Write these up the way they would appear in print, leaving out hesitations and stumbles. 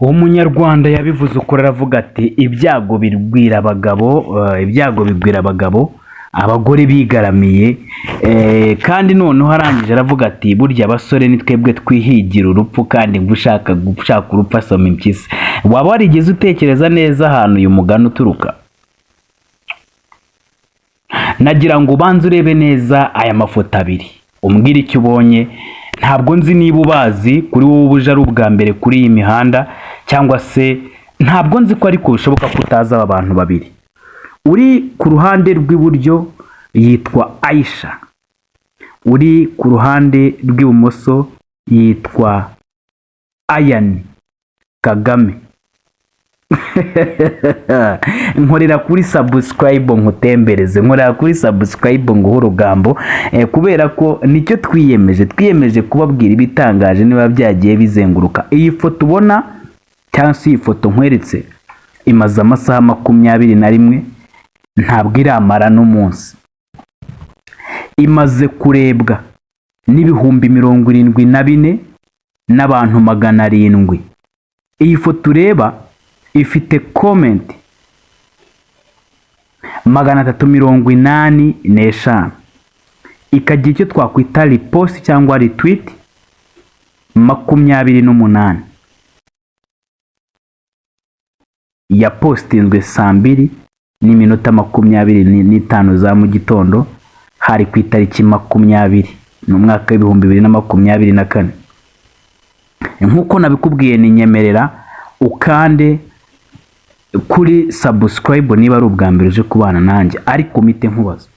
uwo munyarwanda yabivuze ukuri aravuga ati ibyago bigwira abagabo, ibyago bigwira abagabo, abagore bigaramiye, kandi noneho arangije aravuga ati burya abasore ni twebwe twihigira urupfu, kandi gushaka urupfu asoma impyisi. Waba warigeze utekereza neza ahantu uyu mugani uturuka? Nagira ngo ubanze urebe neza aya mafoto abiri umbwire icyo ubonye. Ntabwo nzi niba ubazi, kuri wowe ubuje ari ubwa mbere kuri iyi mihanda, cyangwa se ntabwo nzi ko ariko bishoboka ko utazi aba bantu babiri. Uri ku ruhande rw'iburyo yitwa Aisha, uri ku ruhande rw'ibumoso yitwa Ayani Kagame. Nkorera kuri subscribe nkutembereze, nkorera kuri subscribe nguhe urugambo, kubera ko nicyo twiyemeje kubabwira ibitangaje niba byagiye bizenguruka. Iyi foto ubona cyangwa se iyi foto nkweretse imaze amasaha 21, ntabwo iramara n'umunsi, imaze kurebwa n'ibihumbi 74 n'abantu 700. Iyi foto ureba ifite comment 385, ikagira icyo twakwita repost cyangwa retweet 28. Yapostinzwe saa 2:25 za mu gitondo, hari ku itariki 20 mu mwaka w'ibihumbi 2024. Nkuko nabikubwiye, ni nyemerera ukande kuri subscribe niba ari ubwa mbere uje kubana nanjye. Ariko mite nkubaza,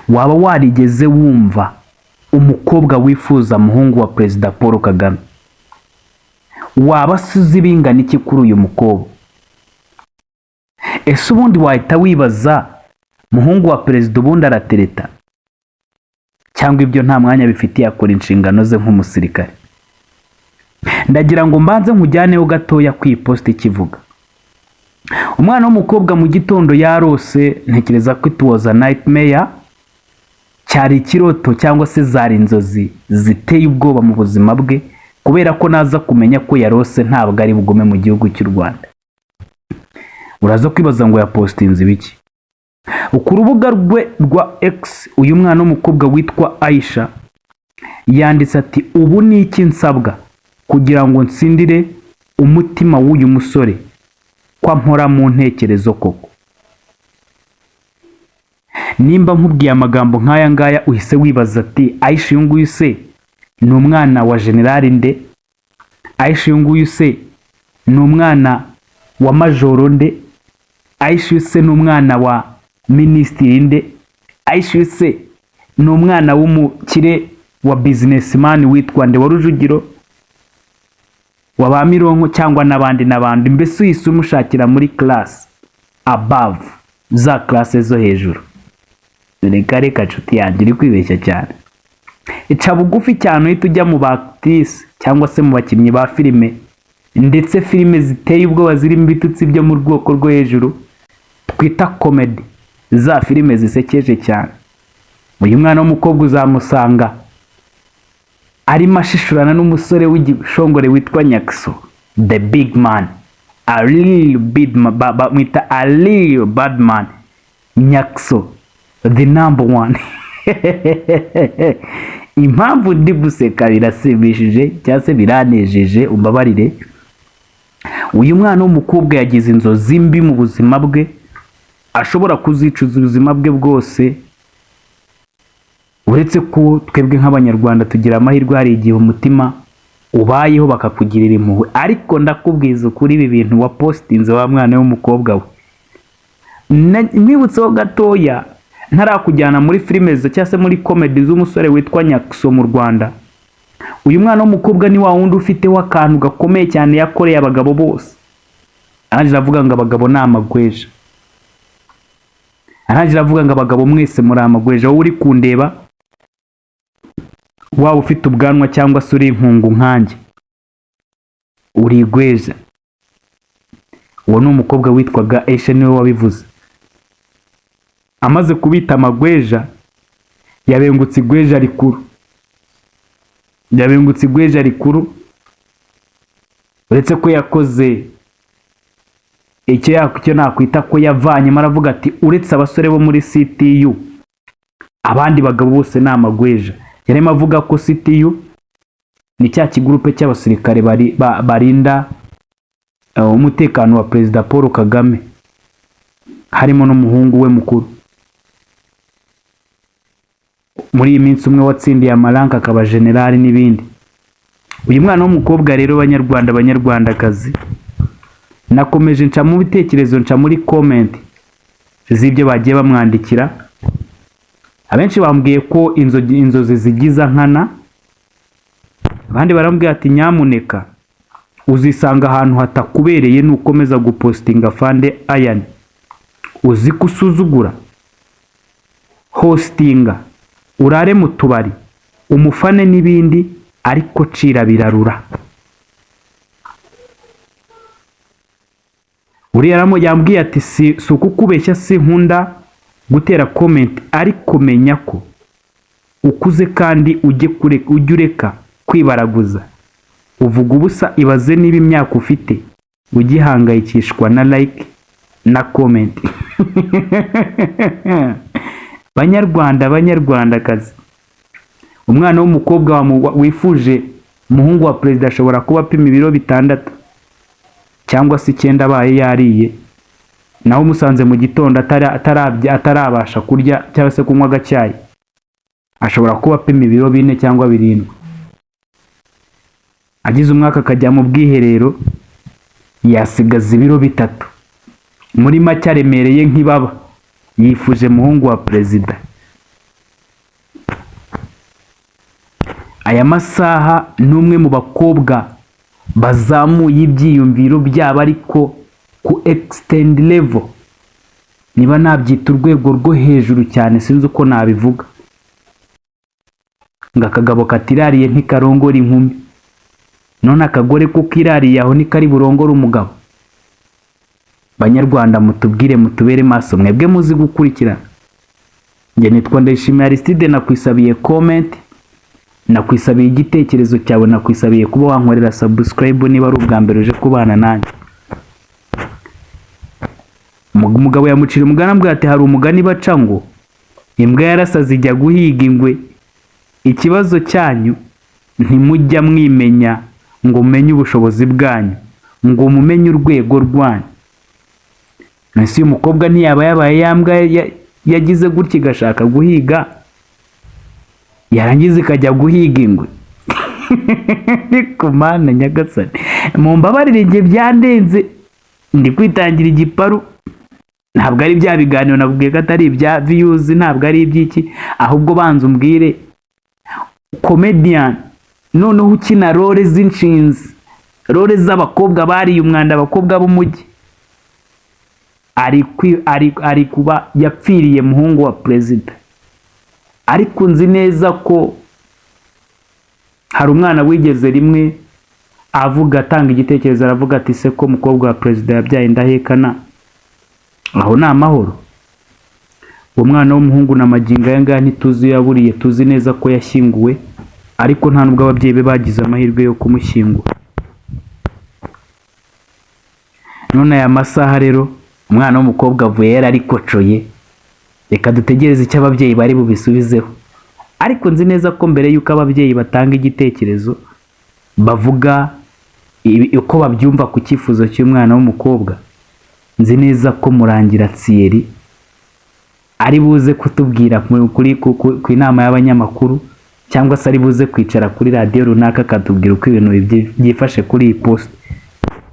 waba warigeze wumva umukobwa wifuza muhungu wa Perezida Paul Kagame? Waba suzi bingana iki kuri uyu mukobwa? Ese ubundi wahita wibaza muhungu wa Perezida ubundi aratereta, cyangwa ibyo nta mwanya bifitiye akora inshingano ze nk'umusirikare? Ndagira ngo mbanze nkujyaneho gatoya ku ipost ikivuga. Umwana w'umukobwa mu gitondo yarose, ntekereza ko it was a nightmare, cyari ikiroto cyangwa se zari inzozi ziteye ubwoba mu buzima bwe, kubera ko naza kumenya ko yarose ntabwo ari bugume mu gihugu cy'u Rwanda. Uraza kwibaza ngo yapostinze ibiki? Ku rubuga rwe rwa X, uyu mwana w'umukobwa witwa Aisha yanditse ati ubu ni iki nsabwa kugira ngo nsindire umutima w'uyu musore kwa mpora mu ntekerezo koko? Nimba nkubwiye amagambo nk'aya ngaya uhise wibaza ati Aisha uyu nguyu se ni umwana wa generali nde? Aisha uyu nguyu se ni umwana wa majoro nde? Aisha se ni umwana wa minisitiri nde? Aisha se ni umwana w'umukire wa businessman witwa nde, wa Rujugiro, wa ba Mironko, cyangwa n'abandi? Mbese uhise umushakira muri class above, za class zo hejuru. Reka nshuti yanjye iri kwibeshya cyane. Ica bugufi cyane uhita ujya mu actrice cyangwa se mu bakinnyi ba filime, ndetse filime ziteye ubwoba zirimo ibitutsi byo mu rwego rwo hejuru twita comedy, za filime zisekeje cyane. Uyu mwana w'umukobwa uzamusanga arimo ashishurana n'umusore w'igishongore witwa Nyakso, the big man, a real bad man, Nyakso the number one. Impamvu ndi guseka birasebishije cyangwa se biranejeje, umbabarire. Uyu mwana w'umukobwa yagize inzozi mbi mu buzima bwe, ashobora kuzicuza ubuzima bwe bwose. Uretse ko twebwe nk'abanyarwanda tugira amahirwe, hari igihe umutima ubayeho bakakugirira impuhwe. Ariko ndakubwiza ukuri, ibi bintu wapostinze wa mwana w'umukobwa we, nibutseho gatoya ntarakujyana muri filime cyangwa se muri comedy z'umusore witwa Nyakso mu Rwanda. Uyu mwana w'umukobwa ni wa wundi ufiteho akantu gakomeye cyane yakoreye abagabo bose. Arangije avuga ngo abagabo ni amagweja, arangije avuga ngo abagabo mwese muri amagweja. Wowe uri kundeba, waba ufite ubwanwa cyangwa se uri inkungu nkanjye, uri igweja. Uwo ni umukobwa witwaga Aisha, niwe wabivuze. Amaze kubita amagweja, yabengutse igweja rikuru, uretse ko yakoze icyo nakwita ko yavanyemo, aravuga ati uretse abasore bo muri CTU abandi bagabo bose ni amagweja. Yarimo avuga ko CTU ni cya kigurupe cy'abasirikare barinda umutekano wa Perezida Paul Kagame, harimo n'umuhungu we mukuru. Muri iyi minsi umwe watsindiye amaranka akaba generali n'ibindi. Uyu mwana w'umukobwa rero, banyarwanda banyarwandakazi, nakomeje nca mu bitekerezo, nca muri comment z'ibyo bagiye bamwandikira. Abenshi bambwiye ko inzozi zigiza nkana, abandi barambwiye ati nyamuneka uzisanga ahantu hatakubereye nukomeza gupostinga Fande Iron, uzi kusuzugura hostinga, urare mu tubari, umufane n'ibindi, ariko cira birarura. Uriya yambwiye ati si ukukubeshya, si nkunda gutera comment, ariko menya ko ukuze kandi ujye ureka kwibaraguza, uvuga ubusa. Ibaze niba imyaka ufite ugihangayikishwa na like na comment. Banyarwanda banyarwandakazi, umwana w'umukobwa wifuje umuhungu wa perezida ashobora kuba apima ibiro 6 cyangwa se 9 abaye yariye, naho umusanze mu gitondo atarabasha kurya cyangwa se kunywa agacyayi, ashobora kuba apima ibiro 4 cyangwa 7. Agize umwaka akajya mu bwiherero yasigaza ibiro 3. Muri make aremereye nk'ibaba, yifuje umuhungu wa perezida. Aya masaha n'umwe mu bakobwa bazamuye ibyiyumviro byabo, ariko ku extend level, niba nabyita urwego rwo hejuru cyane, sinzi uko nabivuga. Nga akagabo katirariye ntikarongora inkumi, none akagore ko kirariye aho ntikari burongora umugabo. Banyarwanda mutubwire, mutubere maso, mwebwe muzi gukurikirana. Nge nitwa Ndayishimiye Aristide, nakwisabiye comment, nakwisabiye igitekerezo cyawe, nakwisabiye kuba wankorera subscribe niba ari ubwa mbere uje kubana nanjye. Umugabo yamucira umugani ambwira ati hari umugani baca ngo imbwa yarasaze ijya guhiga ingwe. Ikibazo cyanyu ntimujya mwimenya ngo mumenye ubushobozi bwanyu, ngo mumenye urwego rwanyu. Nasi uyu mukobwa ntiyaba yabaye yambwa yagize gutya igashaka guhiga, yarangiza ikajya guhiga ingwe. Kumana nyagasani, mumbabarire nge byandenze, ndi kwitangira igiparu. Ntabwo ari bya biganiro nabwiye ko atari ibya views, ntabwo ari ibyiki, ahubwo banza umbwire comedian noneho ukina role z'inshinzi, role z'abakobwa bariye umwanda, abakobwa b'umujyi, ari kuba yapfiriye muhungu wa perezida. Ariko nzi neza ko hari umwana wigeze rimwe avuga, atanga igitekerezo, aravuga ati se ko umukobwa wa perezida yabyaye indahekana, aho ni amahoro? Uwo mwana w'umuhungu na magingo aya ngaya ntituzi yaburiye, tuzi neza ko yashyinguwe, ariko nta nubwo ababyeyi be bagize amahirwe yo kumushyingura. None aya masaha rero umwana w'umukobwa avuye yararikocoye, reka dutegereze icyo ababyeyi bari bubisubizeho. Ariko nzi neza ko mbere y'uko ababyeyi batanga igitekerezo, bavuga uko babyumva ku cyifuzo cy'umwana w'umukobwa, nzi neza ko Murangira Thierry ari buze kutubwira ku inama y'abanyamakuru, cyangwa se ari buze kwicara kuri radio runaka akatubwira uko ibintu byifashe kuri iyi post.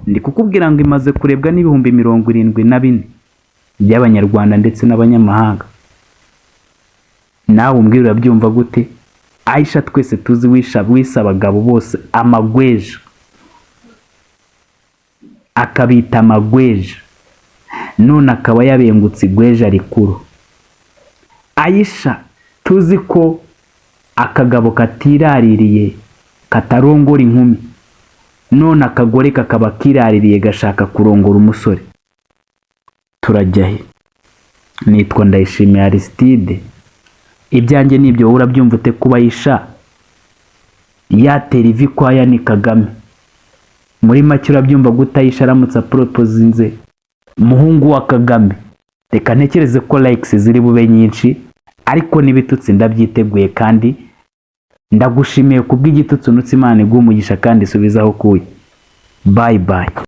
Ndi kukubwira ngo imaze kurebwa n'ibihumbi 74 by'abanyarwanda ndetse n'abanyamahanga. Nawe umbwira urabyumva gute? Aisha twese tuzi wisa abagabo bose amagweja, akabita amagweja, none akaba yabengutse igweja rikuru. Aisha tuzi ko akagabo katiraririye katarongora inkumi, none akagore kakaba kiraririye gashaka kurongora umusore. Turajya he? Nitwa Ndayishimiye Aristide, ibyanjye nibyo urabyumva ute kuba Aisha yatera ivi kwa Yani Kagame? muri make urabyumva gute Aisha aramutse aporopozinze umuhungu wa Kagame? Reka ntekereze ko likes ziri bube nyinshi, ariko n'ibitutsi ndabyiteguye kandi ndagushimiye kubw'igitutsi unutse. Imana iguhe umugisha kandi isubizaho kuye. Bye bye.